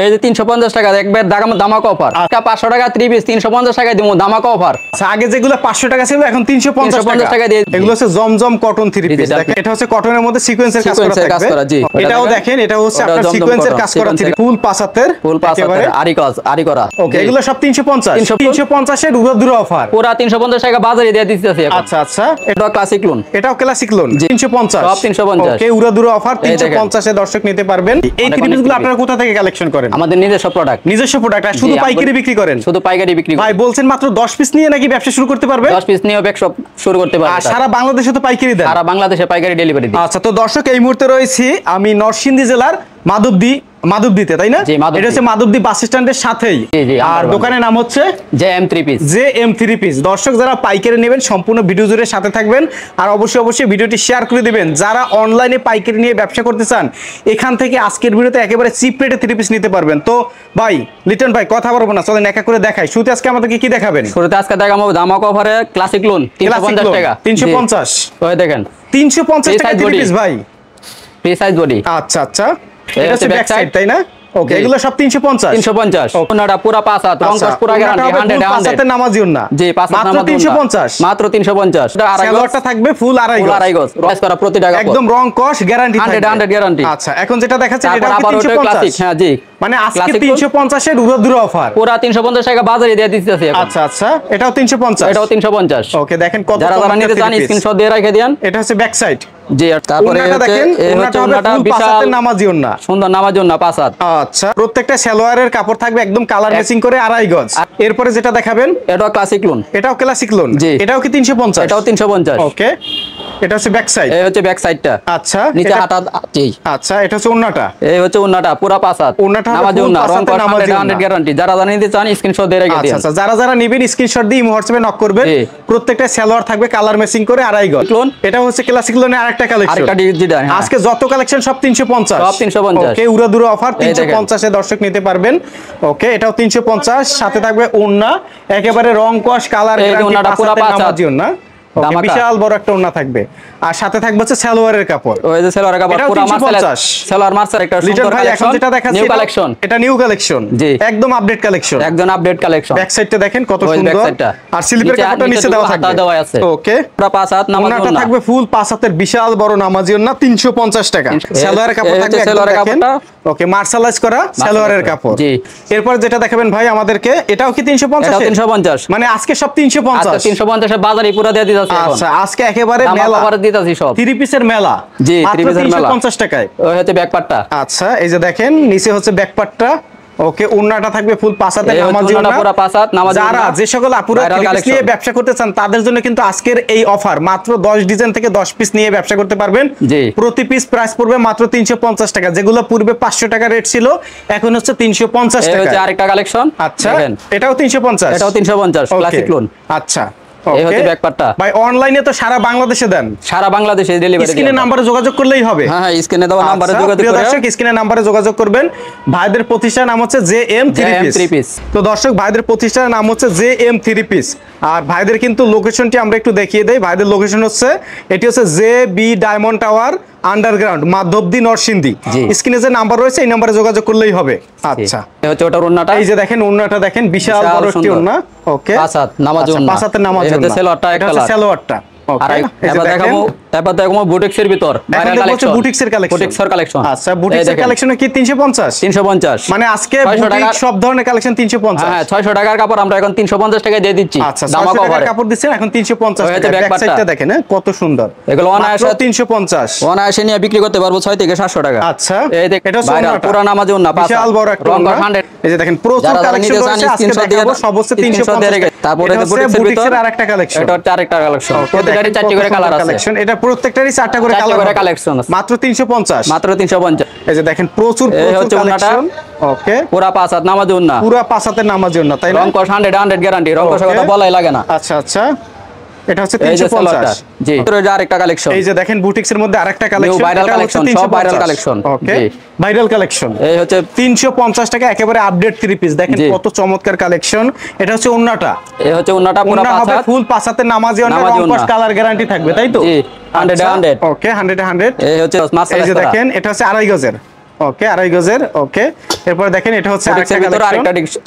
এই যে 350 টাকা একবার ধামাকা অফার। 500 টাকা 3 পিস 350 টাকায় দিমু ধামাকা অফার। আচ্ছা আগে যেগুলো 500 টাকা ছিল এখন 350 টাকা দিয়ে এগুলো হচ্ছে জমজম কটন 3 পিস। দেখেন এটা হচ্ছে কটনের মধ্যে সিকোয়েন্সের কাজ করা থাকবে। এটাও দেখেন এটা হচ্ছে আপনার সিকোয়েন্সের কাজ করা 3 ফুল পাঁচাতের আরি করা। ওকে এগুলো সব 350 350 এর উড়াদুরা অফার পুরো 350 টাকা বাজারে দিয়ে দিতেছি এখন। আচ্ছা আচ্ছা এটা ক্লাসিক লোন, এটাও ক্লাসিক লোন 350 সব 350। ওকে উড়াদুরা অফার 350 এ দর্শক নিতে পারবেন। এই 3 পিসগুলো আপনারা কোথা থেকে কালেকশন করেন? আমাদের নিজস্ব প্রোডাক্ট। নিজস্ব প্রোডাক্ট আর শুধু পাইকারি বিক্রি করেন? শুধু পাইকারি বিক্রি। ভাই বলছেন মাত্র 10 পিস নিয়ে নাকি ব্যবসা শুরু করতে পারবে? 10 পিস নিয়ে ব্যবসা শুরু করতে পারবে। আর সারা বাংলাদেশে তো পাইকারি দেন? সারা বাংলাদেশে পাইকারি ডেলিভারি দিই। আচ্ছা তো দর্শক এই মুহূর্তে রয়েছি আমি নরসিংদী জেলার মাধবদীতে, তাই না? এটা হচ্ছে মাধবদী বাস স্ট্যান্ডের সাথেই। আর দোকানের নাম হচ্ছে জেএম 3 পিস। JM 3 piece. দর্শক যারা পাইকারি নেবেন সম্পূর্ণ ভিডিও জুড়ে সাথে থাকবেন আর অবশ্যই ভিডিওটি শেয়ার করে দিবেন। যারা অনলাইনে পাইকারি নিয়ে ব্যবসা করতে চান এখান থেকে আজকের ভিডিওতে একেবারে চিপ রেটে 3 পিস নিতে পারবেন। তো ভাই লিটন ভাই কথা বলবো না, চলেন এক এক করে দেখাই। শুরুতে আজকে আমাদেরকে কি দেখাবেন? শুরুতে আজকে দেখাবো ধামাকা অফারে ক্লাসিক লোন 350 টাকা। 350 ওই দেখেন 350 টাকা 3 পিস ভাই। Free size body. আচ্ছা আচ্ছা এটা হচ্ছে ব্যাক সাইড তাই না? ওকে এগুলো সব 350 350। ওনাটা পুরো 5 হাত রং কস পুরো গ্যারান্টি 100 হাতে নামাজি না। জি 5 হাত মাত্র 350 মাত্র 350। সেলোয়ারটা থাকবে ফুল আড়াই গজ রস করা প্রতি টাকা একদম রং কস গ্যারান্টি 100 গ্যারান্টি। আচ্ছা এখন যেটা দেখাচ্ছি এটা আবার 350। হ্যাঁ জি মানে আজকে 350 এর উড়াদুরা অফার পুরো 350 টাকা বাজারে দিয়ে দিতেছি এখন। আচ্ছা আচ্ছা এটাও 350। এটাও 350। ওকে দেখেন কত যারা নিতে চান স্ক্রিনশট দিয়ে রেখে দেন। এটা হচ্ছে ব্যাক সাইড। জি আর তারপরে দেখেন ওনাটা বিশাল নামাজি ওন্না সুন্দর নামাজি ওন্না 5 হাত। আচ্ছা প্রত্যেকটা সালোয়ারের কাপড় থাকবে একদম কালার ম্যাচিং করে আড়াই গজ। এরপরে যেটা দেখাবেন এটাও ক্লাসিক লোন। এটাও ক্লাসিক লোন। এটাও কি 350? এটাও 350। ওকে এটা হচ্ছে ব্যাক সাইড। এই হচ্ছে ব্যাক সাইডটা। আচ্ছা নিচে হাতা জি। আচ্ছা এটা হচ্ছে ওন্নাটা। এই হচ্ছে ওন্নাটা পুরো 5 হাত। ওন্নাটা নামাজি ওন্না রং কস 100 গ্যারান্টি। যারা নিতে চান স্ক্রিনশট দিয়ে রেখে দেন। আচ্ছা যারা নেবেন স্ক্রিনশট দিয়ে হোয়াটসঅ্যাপে নক করবেন। প্রত্যেকটা সালোয়ার থাকবে কালার ম্যাচিং করে আড়াই গজ। এটা হচ্ছে ক্লাসিক লোনের আরেকটা কালেকশন। আরেকটা ডিজাইন। আজকে যত কালেকশন সব 350। সব 350। ওকে উড়াদুরা অফার 350 এ দর্শক নিতে পারবেন। ওকে এটাও 350 সাথে থাকবে ওন্না একেবারে রং কস কালার গ্যারান্টি। ওন্নাটা পুরো 5 হাত ওন্না। ওকে বিশাল বড় একটা ওন্না থাকবে আর সাথে থাকবে হচ্ছে সালোয়ারের কাপড়। ওই যে সালোয়ারের কাপড় পুরো সালোয়ার মার্সার একটা সুন্দর কালেকশন। যেটা দেখাচ্ছি নিউ কালেকশন। এটা নিউ কালেকশন। জি একদম আপডেট কালেকশন। একদম আপডেট কালেকশন। ব্যাক সাইডটা দেখেন কত সুন্দর আর স্লিপের কাপড়টা নিচে দেওয়া থাকবে। ওকে পুরো 5 হাত নামাজি ওন্না। ওন্নাটা থাকবে ফুল 5 হাতের বিশাল বড় নামাজি ওন্না 350 টাকা। সালোয়ারের কাপড় থাকবে সালোয়ারের কাপড়টা ওকে মার্শালাইজ করা সালোয়ারের কাপড়। জি এরপর যেটা দেখাবেন ভাই আমাদেরকে এটাও কি 350? এটাও 350। মানে আজকে সব 350। আজকে 350 এর বাজারে পুরো দিয়ে দিতেছি এখন। আচ্ছা আজকে একেবারে মেলা অফার দিতেছি সব 3 পিসের মেলা। জি 3 পিসের মেলা 350 টাকায়। ওই হচ্ছে ব্যাক পার্টটা। আচ্ছা এই যে দেখেন নিচে হচ্ছে ব্যাক পার্টটা। ওকে ওন্নাটা থাকবে ফুল 5 হাতের নামাজি ওন্না পুরো 5 হাত নামাজি ওন্না। যারা যে সকল আপুরা নিয়ে ব্যবসা করতে চান তাদের জন্য কিন্তু আজকের এই অফার মাত্র 10 ডিজাইন থেকে 10 পিস নিয়ে ব্যবসা করতে পারবেন। প্রতি পিস প্রাইস পড়বে মাত্র 350 টাকা। যেগুলো পূর্বে 500 টাকা রেট ছিল এখন হচ্ছে 350 টাকা। এই হচ্ছে আরেকটা কালেকশন। আচ্ছা এটাও 350। এটাও 350 ক্লাসিক লোন। আচ্ছা এই হচ্ছে ব্যাক পার্টটা। ভাই অনলাইনে তো সারা বাংলাদেশে দেন? সারা বাংলাদেশে ডেলিভারি। স্ক্রিনে নম্বরে যোগাযোগ করলেই হবে। হ্যাঁ স্ক্রিনে দেওয়া নম্বরে যোগাযোগ করে দর্শক স্ক্রিনে নম্বরে যোগাযোগ করবেন। ভাইদের প্রতিষ্ঠানের নাম হচ্ছে জেএম 3 পিস। তো দর্শক ভাইদের প্রতিষ্ঠানের নাম হচ্ছে জেএম 3 পিস। আর ভাইদের কিন্তু লোকেশনটি আমরা একটু দেখিয়ে দেই। ভাইদের লোকেশন হচ্ছে এটি হচ্ছে JB diamond tower underground Madhabdi Narsingdi. স্ক্রিনে যে নাম্বার রয়েছে এই নম্বরে যোগাযোগ করলেই হবে। আচ্ছা এই হচ্ছে ওটার ওন্নাটা। এই যে দেখেন ওন্নাটা দেখেন বিশাল বড় একটি ওন্না। ওকে 5 হাত নামাজি ওন্না। 5 হাতের নামাজি ওন্না। এটা সালোয়ারটা একটা কালার। সালোয়ারটা ওকে এবার দেখাবো বুটিক্সের ভিতর ভাইরাল কালেকশন। বুটিক্সের কালেকশন। আচ্ছা বুটিক্সের কালেকশনে কি 350 মানে আজকে বুটিক সব ধরনের কালেকশন 350। হ্যাঁ 600 টাকার কাপড় আমরা এখন 350 টাকায় দিয়ে দিচ্ছি। আচ্ছা 600 টাকার কাপড় দিচ্ছেন এখন 350 টাকা। ব্যাক সাইডটা দেখেন কত সুন্দর। এগুলো অনায়াসে 350 অনায়াসে নিয়ে বিক্রি করতে পারবো 6 থেকে 700 টাকা। আচ্ছা এই দেখেন এটা পুরো নামাজি ওন্না বিশাল বড় একটা ওন্না 100। এই যে দেখেন প্রচুর কালেকশন রয়েছে আজকে দেখাবো সব হচ্ছে 350। তারপরে বুটিক্সের আরেকটা কালেকশন। এটা হচ্ছে আরেকটা কালেকশন। প্রত্যেকটারই 4টি করে কালার আছে। এটা প্রত্যেকটারই 4টা করে কালেকশন আছে। মাত্র 350। মাত্র 350। এই যে দেখেন প্রচুর কালেকশন। ওকে পুরো 5 হাত নামাজি ওন্না। পুরো 5 হাতের নামাজি ওন্না তাই না? রং কস 100 গ্যারান্টি। রং কসের কথা বলাই লাগে না। আচ্ছা আচ্ছা এটা হচ্ছে 350। জি এটা আরেকটা কালেকশন। এই যে দেখেন বুটিক্সের মধ্যে আরেকটা কালেকশন। ভাইরাল কালেকশন সব ভাইরাল কালেকশন। ওকে ভাইরাল কালেকশন। এই হচ্ছে 350 টাকা একেবারে আপডেট 3 পিস। দেখেন কত চমৎকার কালেকশন। এটা হচ্ছে ওন্নাটা। এই হচ্ছে ওন্নাটা পুরো 5 হাত ফুল 5 হাতের নামাজি ওন্না। রং কস কালার গ্যারান্টি থাকবে তাই তো? জি 100 ওকে 100 এই হচ্ছে এই যে দেখেন এটা হচ্ছে আড়াই গজের। ওকে, আড়াই গজের। ওকে, এরপর দেখেন এটা হচ্ছে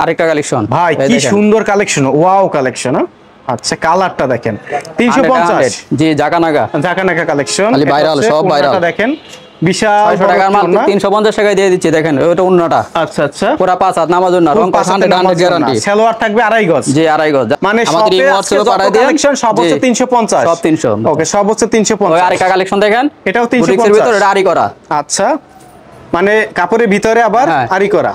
আরেকটা কালেকশন ভাই, কি সুন্দর কালেকশন, ওয়াও কালেকশন। আচ্ছা, কালারটা দেখেন 350। জি, জাকানাগা কালেকশন, খালি ভাইরাল, সব ভাইরাল। দেখেন বিশাল 600 টাকার মাল 350 টাকায় দিয়ে দিচ্ছি। দেখেন ওটা উন্নাটা। আচ্ছা আচ্ছা, পুরো 5 হাত নামাজ না, রং 100 গ্যারান্টি। সালোয়ার থাকবে আড়াই গজ। জি, আড়াই গজ। মানে আমাদের এই হোয়াটসঅ্যাপে পাঠিয়ে দেন। কালেকশন সব হচ্ছে 350, সব 300। ওকে, সব হচ্ছে 350। ওই আরেকটা কালেকশন দেখেন, এটাও বুটিক্সের 350 ভিতরে, এটা আরি করা। আচ্ছা, মানে কাপড়ের ভিতরে আবার আরি করা।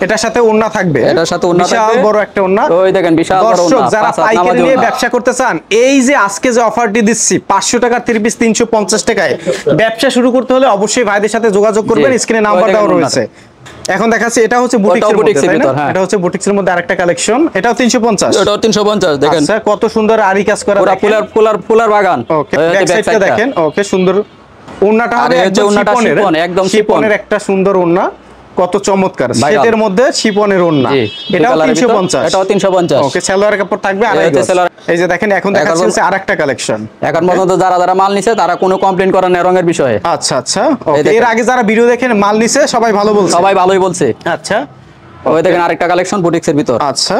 এটার সাথে ওন্না থাকবে, এটার সাথে ওন্না থাকবে, বিশাল বড় একটা ওন্না। ওই দেখেন বিশাল বড় ওন্না। যারা পাইকারি নিয়ে ব্যবসা করতে চান, এই যে আজকে যে অফারটি দিচ্ছি 500 টাকার 3 পিস 350 টাকায় ব্যবসা শুরু করতে হলে অবশ্যই ভাইদের সাথে যোগাযোগ করবেন, স্ক্রিনে নাম্বার দেওয়া রয়েছে। এখন দেখাচ্ছি, এটা হচ্ছে বুটিক্সের মধ্যে, এটা হচ্ছে বুটিক্সের মধ্যে আরেকটা কালেকশন, এটাও 350। এটাও 350। দেখেন আচ্ছা, কত সুন্দর আরি কাজ করা, পুরো ফুলার বাগান। ওকে, ব্যাক সাইডটা দেখেন। ওকে, সুন্দর ওন্নাটা হবে, একদম শিপনের একটা সুন্দর ওন্না, কত চমৎকার শীতের মধ্যে শিপনের ওন্না। এটাও 350। এটাও 350। ওকে, সালোয়ার কাপড় থাকবে আড়াই গজ। এই যে দেখেন, এখন দেখাচ্ছি আরেকটা কালেকশন। এখন পর্যন্ত যারা মাল নিছে তারা কোনো কমপ্লেইন করে না রঙের বিষয়ে। আচ্ছা আচ্ছা, ওকে, এর আগে যারা ভিডিও দেখেন মাল নিছে সবাই ভালো বলছে, সবাই ভালোই বলছে। আচ্ছা, ওই দেখেন আরেকটা কালেকশন বুটিক্সের ভিতর। আচ্ছা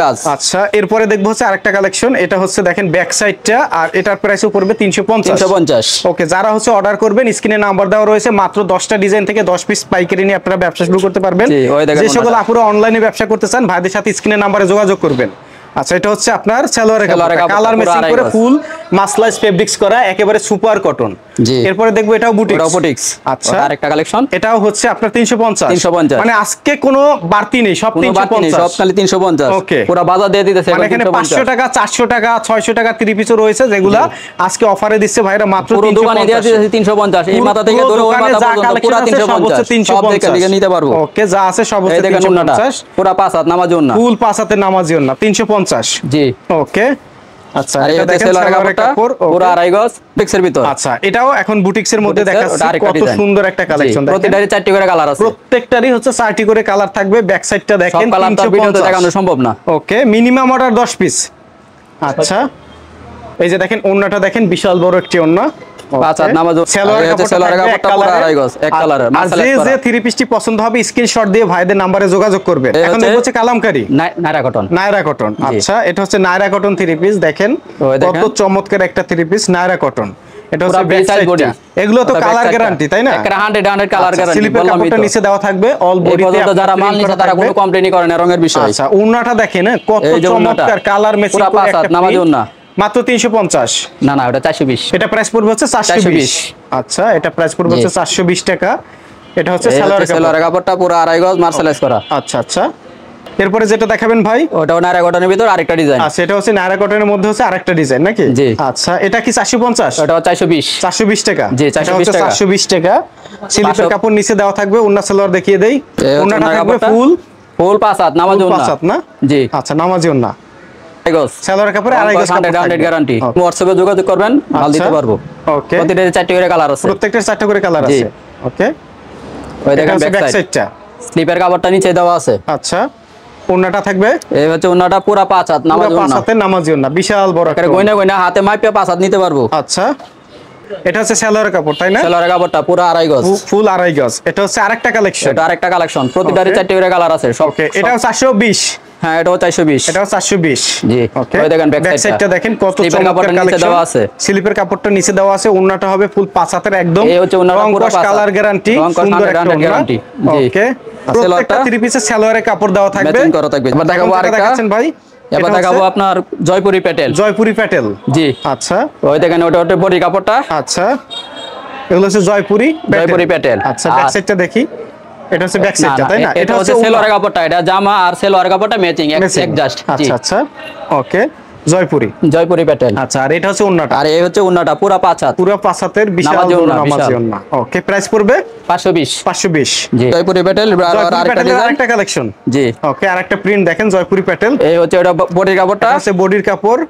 কাজ। আচ্ছা, এরপরে দেখবো হচ্ছে আরেকটা কালেকশন, এটা হচ্ছে দেখেন ব্যাক সাইডটা, আর এটার প্রাইসও পড়বে 350। ওকে, যারা হচ্ছে অর্ডার করবেন স্ক্রিনে নাম্বার দেওয়া রয়েছে, মাত্র 10টা ডিজাইন থেকে 10 পিস পাইকারি নিয়ে আপনারা ব্যবসা শুরু করতে পারবেন। যে সকল আপুরা অনলাইনে ব্যবসা করতে চান, ভাইদের সাথে স্ক্রিনে নাম্বারে যোগাযোগ করবেন। আচ্ছা, এটা হচ্ছে আপনার সালোয়ারের কালার ম্যাচিং করে ফুল মাসলাইজ ফেব্রিক্স করা, একেবারে সুপার কটন। এরপরে দেখবো এটাও বুটিক্স। আচ্ছা, আরেকটা কালেকশন, এটাও হচ্ছে আপনার 350। মানে আজকে কোনো বাড়তি নেই, সব 350, সব খালি 350। ওকে, পুরো বাজার দিয়ে দিতেছে। মানে এখানে 500 টাকা, 400 টাকা, 600 টাকা 3 পিসও রয়েছে, যেগুলা আজকে অফারে দিচ্ছে ভাইরা মাত্র 350। দোকানে দিয়ে দিতেছে 350। এই মাথা থেকে ধরে ওই মাথা পর্যন্ত পুরো 350। সব দেখে নিতে পারবো। ওকে, যা আছে সব হচ্ছে 350। পুরো 5 হাত নামাজ না, ফুল 5 হাতের নামাজ না, 350। জি, ওকে। আচ্ছা, এটা দেখেন সালোয়ারের কাপড় পুরো আড়াই গজ বুটিক্সের ভিতর। আচ্ছা, এটাও এখন বুটিক্সের মধ্যে দেখাচ্ছি, কত সুন্দর একটা কালেকশন। প্রত্যেকটারই 4টি করে কালার আছে, প্রত্যেকটারই হচ্ছে 4টি করে কালার থাকবে। ব্যাক সাইডটা দেখেন, 350 দেখানো সম্ভব না। ওকে, মিনিমাম অর্ডার 10 পিস। আচ্ছা, এই যে দেখেন ওন্নাটা দেখেন, বিশাল বড় একটি ওন্না। সালোয়ারের কাপড়টা পুরো আড়াই গজ, এক কালারের। আর যে 3 পিসটি পছন্দ হবে স্ক্রিনশট দিয়ে ভাইদের নম্বরে যোগাযোগ করবেন। এখন দেখো হচ্ছে কালামকারী নায়রা কটন। আচ্ছা, এটা হচ্ছে নায়রা কটন 3 পিস। দেখেন কত চমৎকার একটা 3 পিস নায়রা কটন। এটা হচ্ছে ব্যাক সাইডটা। এগুলো তো কালার গ্যারান্টি, তাই না? 100 কালার গ্যারান্টি। স্লিপের কাপড়টা নিচে দেওয়া থাকবে, অল বডিতে। যারা মাল নিছে তারা কোনো কমপ্লেইনই করে না রঙের বিষয়ে। আচ্ছা, ওন্নাটা দেখেন কত চমৎকার কালার ম্যাচিং করে একটা নামাজ ওন্না, মাত্র 350। না ওটা 420। এটা প্রাইস পড়বে হচ্ছে 420। আচ্ছা, এটা প্রাইস পড়বে হচ্ছে 420 টাকা। এটা হচ্ছে সালোয়ারের কাপড়টা পুরো আড়াই গজ মার্শালাইজ করা। আচ্ছা আচ্ছা, এরপরে যেটা দেখাবেন ভাই, ওটাও নায়রা কটনের ভিতর আরেকটা ডিজাইন। আচ্ছা, এটা হচ্ছে নায়রা কটনের মধ্যে হচ্ছে আরেকটা ডিজাইন নাকি? জি। আচ্ছা, এটা কি 450? ওটাও 420 টাকা। জি, 420 টাকা। স্লিপের কাপড় নিচে দেওয়া থাকবে, ওন্না সালোয়ার দেখিয়ে দেই। ওন্নাটা থাকবে ফুল 5 হাত নামাজি ওন্না। 5 হাত না? জি। আচ্ছা, নামাজি ওন্না, সালোয়ারের কাপড়ে আড়াই গজ গ্যারান্টি। হোয়াটসঅ্যাপে যোগাযোগ করবেন, মাল দিতে পারবো। ওকে, প্রত্যেকটার 4টি করে কালার আছে, প্রত্যেকটার 4টি করে কালার আছে। ওকে, ওই দেখেন ব্যাক সাইডটা, স্লিপের কাপড়টা নিচে দেওয়া আছে। আচ্ছা, ওন্নাটা থাকবে, এই হচ্ছে ওন্নাটা পুরো 5 হাত নামাজি ওন্না, 5 হাতের নামাজি ওন্না, বিশাল বড় একটা গয়না হাতে মাইপে 5 হাত নিতে পারবো। আচ্ছা, এটা হচ্ছে সালোয়ারের কাপড়, তাই না? সালোয়ারের কাপড়টা পুরো আড়াই গজ, ফুল আড়াই গজ। এটা হচ্ছে আরেকটা কালেকশন, এটা আরেকটা কালেকশন। প্রত্যেকটারই 4টি করে কালার আছে সব। ওকে, এটাও 420। হ্যাঁ, এটাও 420। এটাও 420। জি। ওকে, ওই দেখেন ব্যাক সাইডটা দেখেন কত চমৎকার কালেকশন দেওয়া আছে। স্লিপের কাপড়টা নিচে দেওয়া আছে, ওন্নাটা হবে ফুল 5 হাতের একদম। এই হচ্ছে ওন্নাটা পুরো 5 হাত, কালার গ্যারান্টি, সুন্দর একটা গ্যারান্টি। ওকে, প্রত্যেকটা 3 পিসের সালোয়ারের কাপড় দেওয়া থাকবে, ম্যাচিং করা থাকবে। এবার দেখাবো আরেকটা দেখাচ্ছেন ভাই, এবার দেখাবো আপনার জয়পুরি প্যাটেল। জি। আচ্ছা, ওই দেখেন ওটা বডি কাপড়টা। আচ্ছা, এগুলো হচ্ছে জয়পুরি প্যাটেল। আচ্ছা, ব্যাক সাইডটা দেখি, এটা হচ্ছে ব্যাক সাইডটা, তাই না? এটা হচ্ছে সালোয়ারের কাপড়টা, এটা জামা আর সালোয়ারের কাপড়টা ম্যাচিং এক্সাক্ট। আচ্ছা আচ্ছা, ওকে, জয়পুরি প্যাটেল। আচ্ছা, আর এটা হচ্ছে ওন্নাটা, আর এই হচ্ছে ওন্নাটা পুরো 5 হাত, পুরো 5 হাতের বিশাল নামাজি ওন্না। ওকে, প্রাইস পড়বে 520। জি, জয়পুরি প্যাটেল। আরেকটা কালেকশন। জি। ওকে, আরেকটা প্রিন্ট দেখেন, জয়পুরি প্যাটেল। এই হচ্ছে এটা বডির কাপড়টা, আছে বডির কাপড়,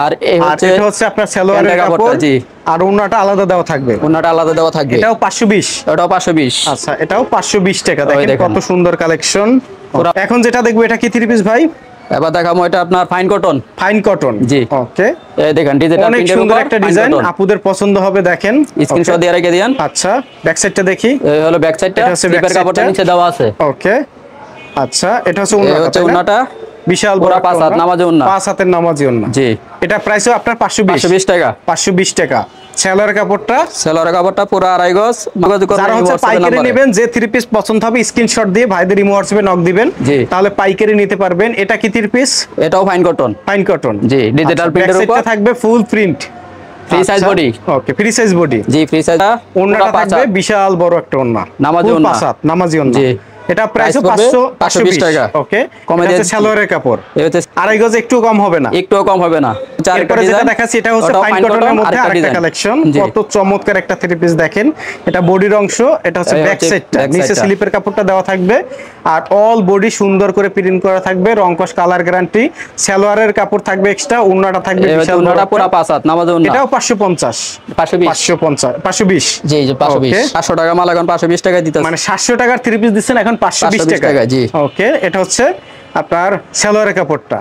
আর এই হচ্ছে এটা হচ্ছে আপনার সালোয়ারের কাপড়। জি। আর ওন্নাটা আলাদা দেওয়া থাকবে, এটাও 520। এটাও 520। আচ্ছা, এটাও 520 টাকা। দেখেন কত সুন্দর কালেকশন। এখন যেটা দেখবো, এটা কি 3 পিস ভাই? এবার দেখাবো এটা আপনার ফাইন কটন। ফাইন কটন, জি ওকে। এই দেখেন ডিজিটাল অনেক সুন্দর একটা ডিজাইন, আপুদের পছন্দ হবে, দেখেন স্ক্রিনশট দিয়ে রেখে দেন। আচ্ছা, ব্যাক সাইডটা দেখি। এই হলো ব্যাক সাইডটা, স্লিপের কাপড়টা নিচে দেওয়া আছে, ওকে। আচ্ছা, এটা হচ্ছে ওন্নাটা বিশাল বড় 5 হাত নামাজি ওন্না, 5 হাতের নামাজি ওন্না, জি। এটা প্রাইসও আপনার 520 টাকা, 520 টাকা। সেলোয়ার কাপড়টা পুরো আড়াই গজ। যারা হচ্ছে পাইকারি নেবেন, যে 3 পিস পছন্দ হবে স্ক্রিনশট দিয়ে ভাইদের ইমো হোয়াটসঅ্যাপে নক দিবেন, তাহলে পাইকারি নিতে পারবেন। এটা কি 3 পিস? এটাও ফাইন কটন, জি। ডিজিটাল প্রিন্টের উপর থাকবে ফুল প্রিন্ট, ফ্রি সাইজ বডি, ওকে। ফ্রি সাইজ বডি, জি। ফ্রি সাইজ ওন্নাটা থাকবে বিশাল বড় একটা ওন্না, নামাজি ওন্না, জি। এটা প্রাইস 520 টাকা, ওকে। কমে দিয়েছে। সেলোয়ারের কাপড়, আড়াই গজ, একটু কম হবে না, এরপরে যেটা দেখাচ্ছি এটা হচ্ছে ফাইন কটনের মধ্যে আরেকটা কালেকশন। কত চমৎকার একটা 3 পিস দেখেন। এটা বডির অংশ, এটা হচ্ছে ব্যাক সাইডটা, নিচে স্লিপের কাপড়টা দেওয়া থাকবে, আর অল বডি সুন্দর করে প্রিন্ট করা থাকবে, রংকশ কালার গ্যারান্টি। সেলোয়ারের কাপড় থাকবে এক্সট্রা, ওন্নাটা থাকবে বিশাল বড়, ওন্নাটা পুরো 5 হাত নামাজ ওন্না। এটাও 520, জি, 520 টাকা মাল, এখন 520 টাকা দিতেছে, মানে 700 টাকার 3 পিস দিচ্ছেন এখন 520 টাকা, জি, ওকে। এটা হচ্ছে আপনার সেলোয়ারের কাপড়টা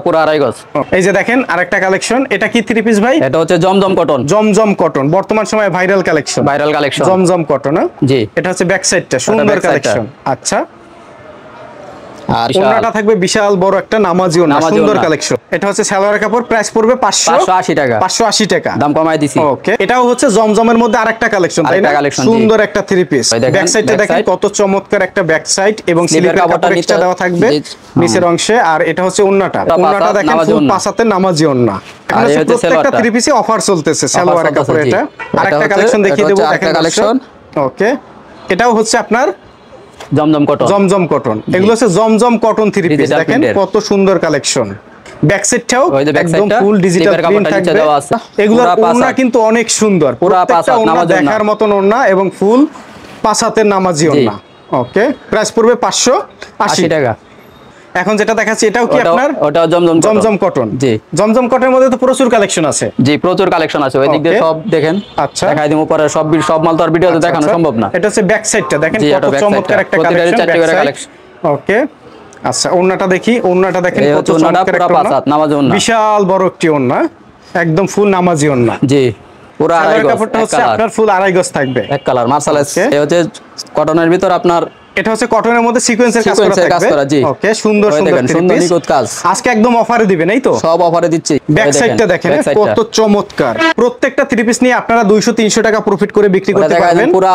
পুরো আড়াই গজ। এই যে দেখেন আরেকটা কালেকশন, এটা কি 3 পিস ভাই? এটা হচ্ছে জমজম কটন, বর্তমান সময়ে ভাইরাল কালেকশন, জমজম কটন, জি। এটা হচ্ছে ব্যাক সাইডটা, সুন্দর কালেকশন, আচ্ছা। আর ওন্নাটা থাকবে বিশাল বড় একটা নামাজি ওন্না, সুন্দর কালেকশন। এটা হচ্ছে সালোয়ার কাপড়, প্রাইস পড়বে 580 টাকা, 580 টাকা, দাম কমায় দিছি, ওকে। এটাও হচ্ছে জমজমের মধ্যে আরেকটা কালেকশন, তাই না? সুন্দর একটা 3 পিস। ব্যাক সাইডটা দেখেন কত চমৎকার একটা ব্যাক সাইড, এবং স্লিপের কাপড় এক্সট্রা দেওয়া থাকবে নিচের অংশে। আর এটা হচ্ছে ওন্নাটা দেখেন ফুল 5 হাতের নামাজি ওন্না। এখন হচ্ছে প্রত্যেকটা 3 পিসে অফার চলতেছে সালোয়ার কাপড়। এটা আরেকটা কালেকশন দেখিয়ে দেব, দেখেন কালেকশন, ওকে। এটাও হচ্ছে আপনার জমজম কটন, এগুলো হচ্ছে জমজম কটন 3 পিস, দেখেন কত সুন্দর কালেকশন। ব্যাক সাইডটাও একদম ফুল ডিজিটাল প্রিন্ট থাকবে, এগুলোর ওন্না কিন্তু অনেক সুন্দর, প্রত্যেকটা ওন্না দেখার মতন ওন্না, এবং ফুল 5 হাতের নামাজি ওন্না, ওকে। প্রাইস পড়বে 580 টাকা। এখন যেটা দেখাচ্ছি এটাও কি আপনার? ওটাও জমজম কটন, জি। জমজম কটনের মধ্যে তো প্রচুর কালেকশন আছে, জি, প্রচুর কালেকশন আছে। ওই দিক দিয়ে সব দেখেন, আচ্ছা, দেখাই দিমু পরে। সব মাল তো আর ভিডিওতে দেখানো সম্ভব না। এটা হচ্ছে ব্যাক সাইডটা, দেখেন কত চমৎকার একটা কালেকশন, ওকে। আচ্ছা, ওন্নাটা দেখি, ওন্নাটা দেখেন কত চমৎকার একটা ওন্না, বিশাল বড় একটি ওন্না, একদম ফুল নামাজি ওন্না, জি। পুরো আড়াই গজ, কাপড়টা হচ্ছে আপনার ফুল আড়াই গজ থাকবে, এক কালার মার্শালাইজ। এই হচ্ছে কটনের ভিতর আপনার, এটা হচ্ছে কটনের মধ্যে সিকোয়েন্সের কাজ করা থাকবে, ওকে। সুন্দর নিখুঁত কাজ। আজকে একদম অফারে দিবেন, এই তো? সব অফারে দিচ্ছি। ব্যাক সাইডটা দেখেন কত চমৎকার। প্রত্যেকটা 3 পিস নিয়ে আপনারা 200-300 টাকা প্রফিট করে বিক্রি করতে পারবেন। পুরো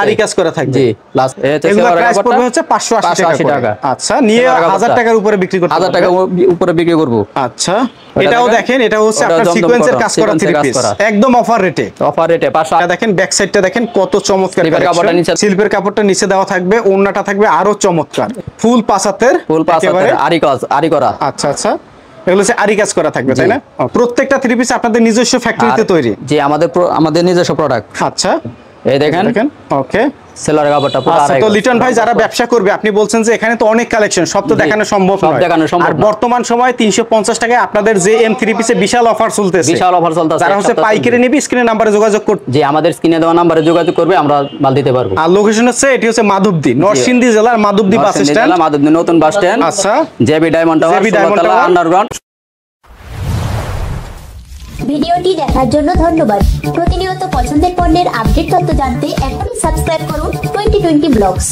আরি কাজ করা থাকবে, জি। প্লাস এগুলোর প্রাইস পড়বে হচ্ছে 580 টাকা। আচ্ছা, নিয়ে 1000 টাকার উপরে বিক্রি করতে, 1000 টাকা উপরে বিক্রি করব, আচ্ছা। এটাও দেখেন, এটা হচ্ছে আপনার সিকোয়েন্সের কাজ করা 3 পিস, একদম অফার রেটে 500। দেখেন ব্যাক সাইডটা দেখেন কত চমৎকার, সিল্পের কাপড়টা নিচে দেওয়া থাকবে, ওন্নাটা থাকবে আরো চমৎকার, ফুল 5 হাতের, একেবারে আরি করা, আচ্ছা আচ্ছা। এগুলো হচ্ছে আরি কাজ করা থাকবে, তাই না? প্রত্যেকটা 3 পিস আপনাদের নিজস্ব ফ্যাক্টরিতে তৈরি, জি, আমাদের নিজস্ব প্রোডাক্ট, আচ্ছা। এই দেখেন, ওকে। সেলার কাপড়টা পুরো আড়াই। তো লিটন ভাই, যারা ব্যবসা করবে, আপনি বলছেন যে এখানে তো অনেক কালেকশন, সব তো দেখানো সম্ভব নয়, আর বর্তমান সময় 350 টাকায় আপনাদের যে M3 পিসে বিশাল অফার চলতেছে, যারা হচ্ছে পাইকারি নেবে স্ক্রিনে নাম্বারে যোগাযোগ করতে, জি, আমাদের স্ক্রিনে দেওয়া নাম্বারে যোগাযোগ করবে, আমরা মাল দিতে পারবো। আর লোকেশন হচ্ছে, এটি হচ্ছে মাধবদী, নরসিংদী জেলার মাধবদী বাস স্ট্যান্ড, মাধবদী নতুন বাস স্ট্যান্ড, আচ্ছা। JB diamond tower underground. ভিডিওটি দেখার জন্য ধন্যবাদ। প্রতিনিয়ত পছন্দের পণ্যের আপডেট তথ্য জানতে এখনই সাবস্ক্রাইব করুন 2020 ব্লগস।